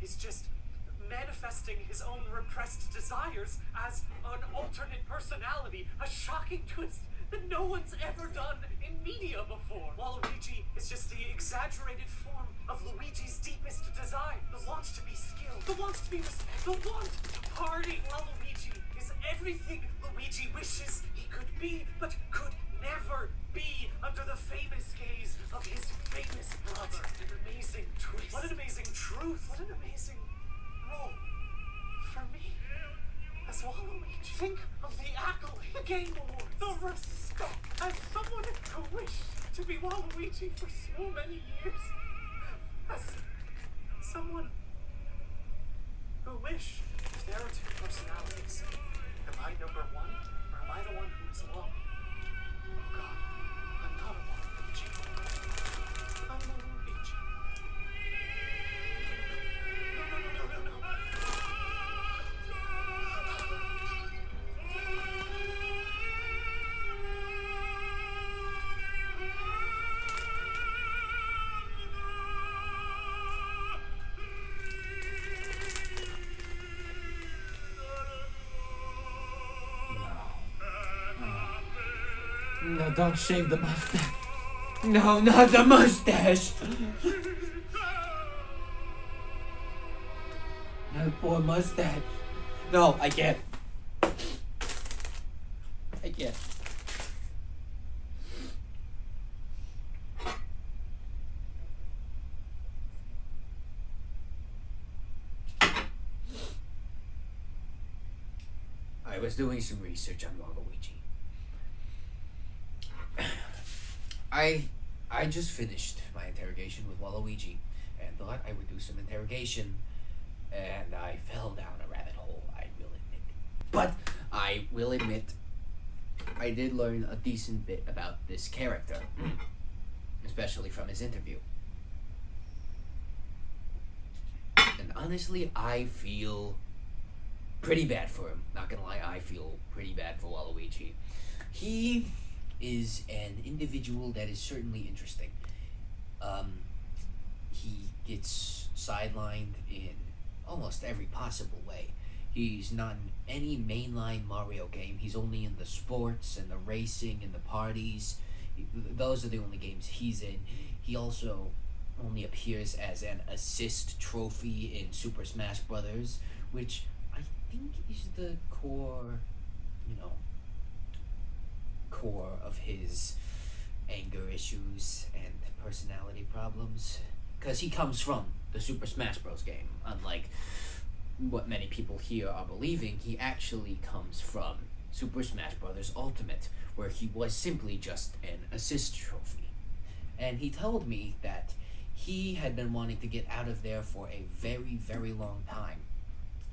is just manifesting his own repressed desires as an alternate personality, a shocking twist that no one's ever done in media before. Waluigi is just the exaggerated form of Luigi's deepest desire, the want to be skilled, the want to be respected, the want to party. Waluigi is everything Luigi wishes he could be, but could never be under the famous gaze of his famous brother. What an amazing twist. What an amazing truth. What an amazing role for me as Waluigi. Think of the accolade, the game awards, the respect. As someone who wished to be Waluigi for so many years, as someone who wished, if there are two personalities, am I number one, or am I the one who is alone? Oh God, I'm not a Waluigi. I'm Waluigi. No. No, don't shave the mustache. No, not the mustache. That poor mustache. No, I can't. I can't. I was doing some research on Waluigi. I just finished my interrogation with Waluigi and thought I would do some interrogation, and I fell down a rabbit hole, I will admit. But I will admit I did learn a decent bit about this character, especially from his interview. And honestly, I feel pretty bad for him. Not gonna lie, I feel pretty bad for Waluigi. He is an individual that is certainly interesting. He gets sidelined in almost every possible way. He's not in any mainline Mario game. He's only in the sports and the racing and the parties. Those are the only games he's in. He also only appears as an assist trophy in Super Smash Brothers, which I think is the core of his anger issues and personality problems, because he comes from the Super Smash Bros. Game. Unlike what many people here are believing, he actually comes from Super Smash Bros. Ultimate, where he was simply just an assist trophy. And he told me that he had been wanting to get out of there for a very, very long time.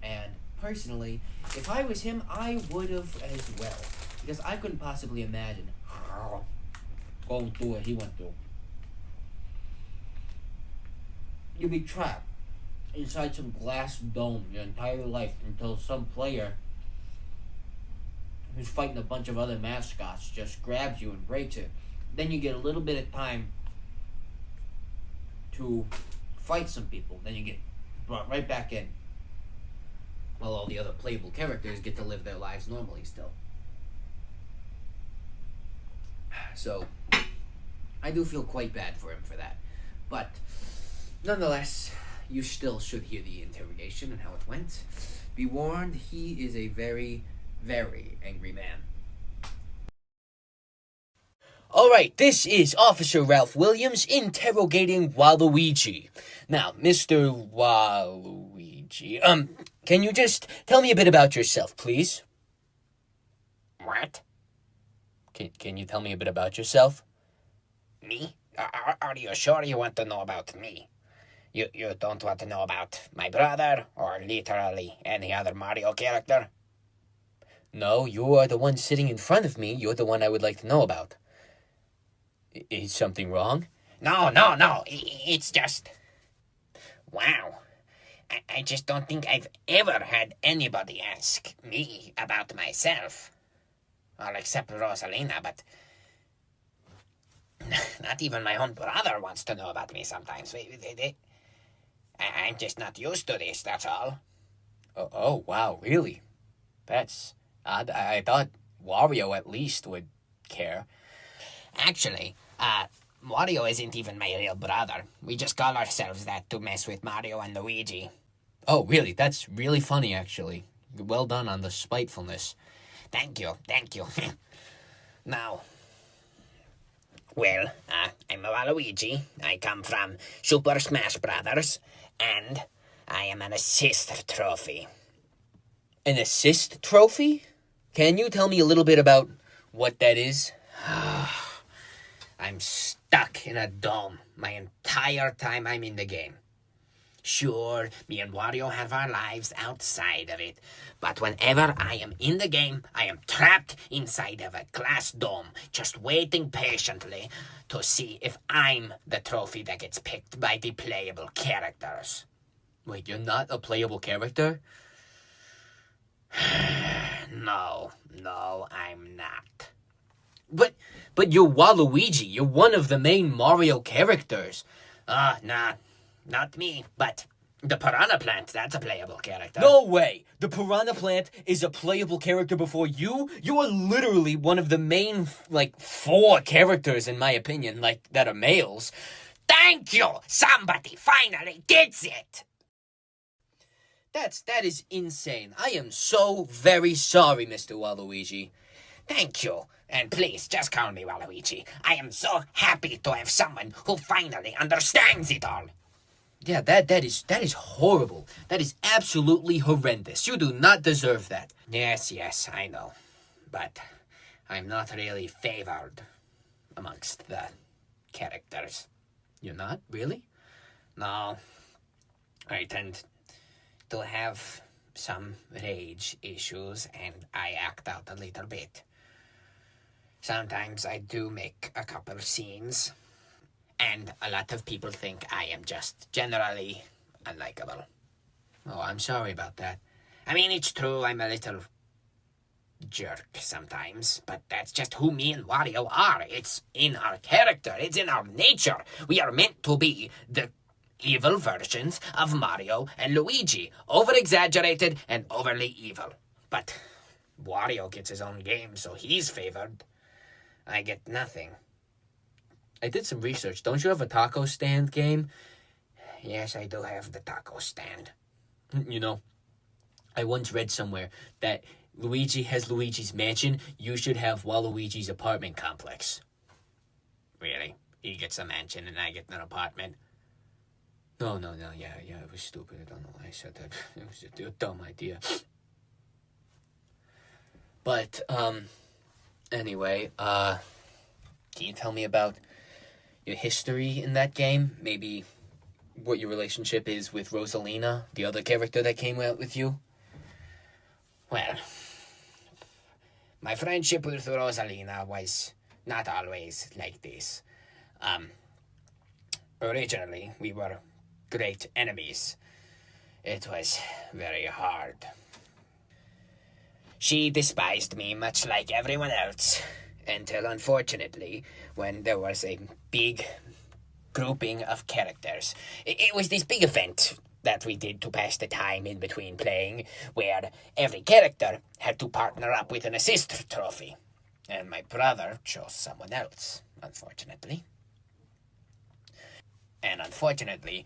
And personally, if I was him, I would have as well. Because I couldn't possibly imagine going through what he went through. You'd be trapped inside some glass dome your entire life until some player who's fighting a bunch of other mascots just grabs you and breaks it. Then you get a little bit of time to fight some people. Then you get brought right back in. While all the other playable characters get to live their lives normally still. So, I do feel quite bad for him for that. But, nonetheless, you still should hear the interrogation and how it went. Be warned, he is a very, very angry man. Alright, this is Officer Ralph Williams interrogating Waluigi. Now, Mr. Waluigi, can you just tell me a bit about yourself, please? What? Can you tell me a bit about yourself? Me? Are you sure you want to know about me? You don't want to know about my brother, or literally any other Mario character? No, you are the one sitting in front of me. You're the one I would like to know about. Is something wrong? No. It's just... Wow. I just don't think I've ever had anybody ask me about myself. Well, except Rosalina, but... Not even my own brother wants to know about me sometimes. I'm just not used to this, that's all. Oh, wow, really? That's odd. I thought Wario at least would care. Actually, Wario isn't even my real brother. We just call ourselves that to mess with Mario and Luigi. Oh, really? That's really funny, actually. Well done on the spitefulness. Thank you. Now, well, I'm a Waluigi. I come from Super Smash Brothers, and I am an assist trophy. An assist trophy? Can you tell me a little bit about what that is? I'm stuck in a dome my entire time I'm in the game. Sure, me and Wario have our lives outside of it, but whenever I am in the game, I am trapped inside of a glass dome, just waiting patiently to see if I'm the trophy that gets picked by the playable characters. Wait, you're not a playable character? No, I'm not. But you're Waluigi. You're one of the main Mario characters. Nah, not me, but the Piranha Plant, that's a playable character. No way! The Piranha Plant is a playable character before you? You are literally one of the main, 4 characters, in my opinion, that are males. Thank you! Somebody finally gets it! That is insane. I am so very sorry, Mr. Waluigi. Thank you. And please, just call me Waluigi. I am so happy to have someone who finally understands it all. Yeah, that is horrible. That is absolutely horrendous. You do not deserve that. Yes, I know. But I'm not really favored amongst the characters. You're not? Really? No. I tend to have some rage issues and I act out a little bit. Sometimes I do make a couple scenes, and a lot of people think I am just generally unlikable. Oh, I'm sorry about that. I mean, it's true, I'm a little jerk sometimes, but that's just who me and Wario are. It's in our character, it's in our nature. We are meant to be the evil versions of Mario and Luigi, over-exaggerated and overly evil. But Wario gets his own game, so he's favored. I get nothing. I did some research. Don't you have a taco stand game? Yes, I do have the taco stand. You know, I once read somewhere that Luigi has Luigi's mansion. You should have Waluigi's apartment complex. Really? He gets a mansion and I get an apartment? No, yeah, it was stupid. I don't know why I said that. It was a dumb idea. But, anyway, can you tell me about your history in that game? Maybe what your relationship is with Rosalina, the other character that came out with you? Well, my friendship with Rosalina was not always like this. Originally, we were great enemies. It was very hard. She despised me much like everyone else, until unfortunately, when there was a big grouping of characters. It was this big event that we did to pass the time in between playing, where every character had to partner up with an assist trophy. And my brother chose someone else, unfortunately. And unfortunately,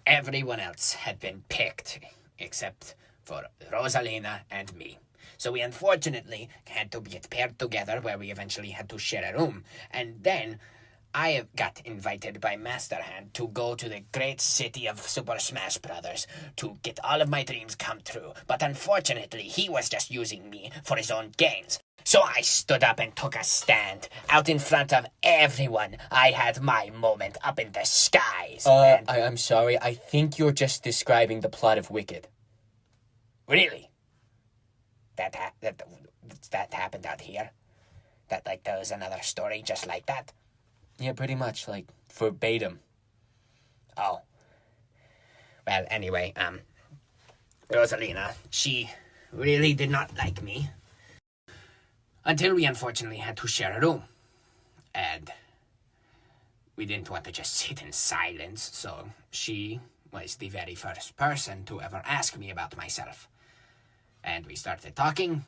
everyone else had been picked, except for Rosalina and me. So we unfortunately had to get paired together, where we eventually had to share a room. And then I got invited by Master Hand to go to the great city of Super Smash Brothers to get all of my dreams come true. But unfortunately, he was just using me for his own gains. So I stood up and took a stand. Out in front of everyone, I had my moment up in the skies. I'm sorry. I think you're just describing the plot of Wicked. Really? That happened out here? That, there was another story just like that? Yeah, pretty much, verbatim. Oh. Well, anyway, Rosalina, she really did not like me. Until we unfortunately had to share a room. And we didn't want to just sit in silence, so she was the very first person to ever ask me about myself. And we started talking,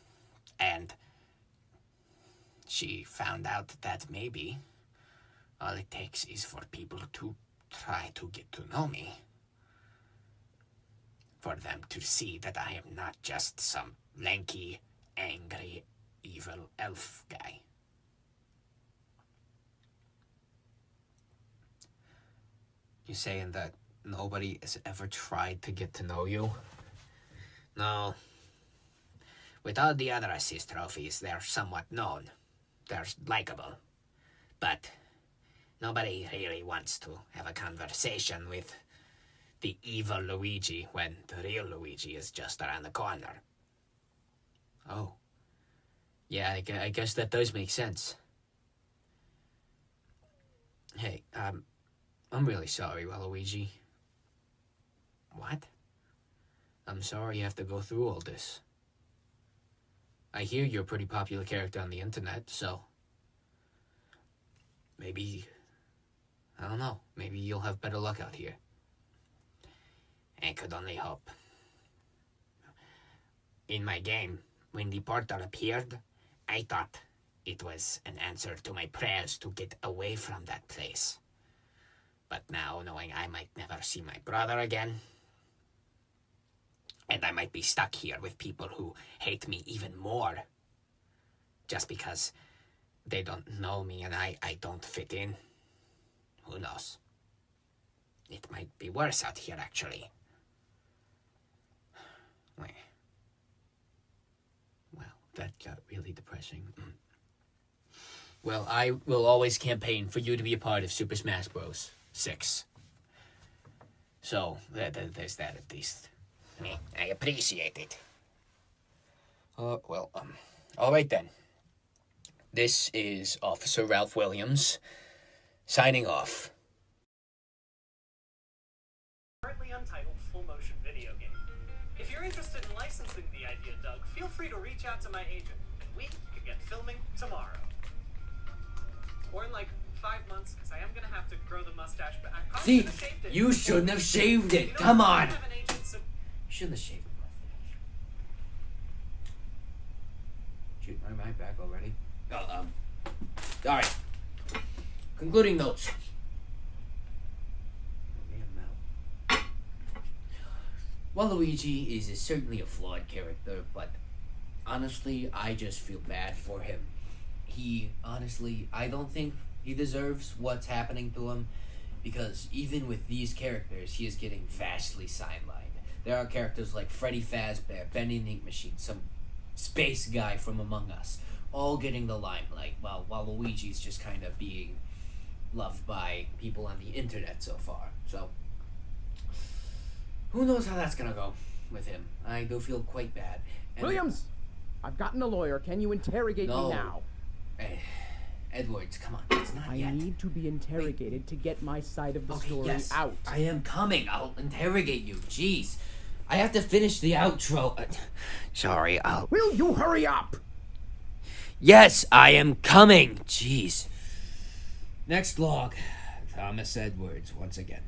and she found out that maybe all it takes is for people to try to get to know me. For them to see that I am not just some lanky, angry, evil elf guy. You saying that nobody has ever tried to get to know you? No. With all the other assist trophies, they're somewhat known. They're likable. But nobody really wants to have a conversation with the evil Luigi when the real Luigi is just around the corner. Oh. Yeah, I guess that does make sense. Hey, I'm really sorry, Waluigi. What? I'm sorry you have to go through all this. I hear you're a pretty popular character on the internet, so maybe, I don't know, maybe you'll have better luck out here. I could only hope. In my game, when the portal appeared, I thought it was an answer to my prayers to get away from that place. But now, knowing I might never see my brother again, and I might be stuck here with people who hate me even more, just because they don't know me and I don't fit in, who knows? It might be worse out here, actually. Well, that got really depressing. Well, I will always campaign for you to be a part of Super Smash Bros. 6. So, there's that at least. I appreciate it. All right then. This is Officer Ralph Williams, signing off. Currently untitled full-motion video game. If you're interested in licensing the idea, Doug, feel free to reach out to my agent, and we could get filming tomorrow. Or in like 5 months, because I am going to have to grow the mustache, but I probably should have shaved it. You shouldn't have shaved it. You know, Come on. I have an agent, so You shouldn't have shaved the mustache. Shoot, am I back already? Alright. Concluding notes. Waluigi is certainly a flawed character, but honestly, I just feel bad for him. I don't think he deserves what's happening to him, because even with these characters, he is getting vastly sidelined. There are characters like Freddy Fazbear, Bendy the Ink Machine, some space guy from Among Us, all getting the limelight, while Waluigi's just kind of being loved by people on the internet so far. So, who knows how that's gonna go with him. I do feel quite bad. And Williams! I've gotten a lawyer. Can you interrogate me now? Edwards, come on. It's not yet. I need to be interrogated to get my side of the story yes. out. I am coming. I'll interrogate you. Jeez. I have to finish the outro. Sorry, Will you hurry up? Yes, I am coming. Jeez. Next log. Thomas Edwards once again.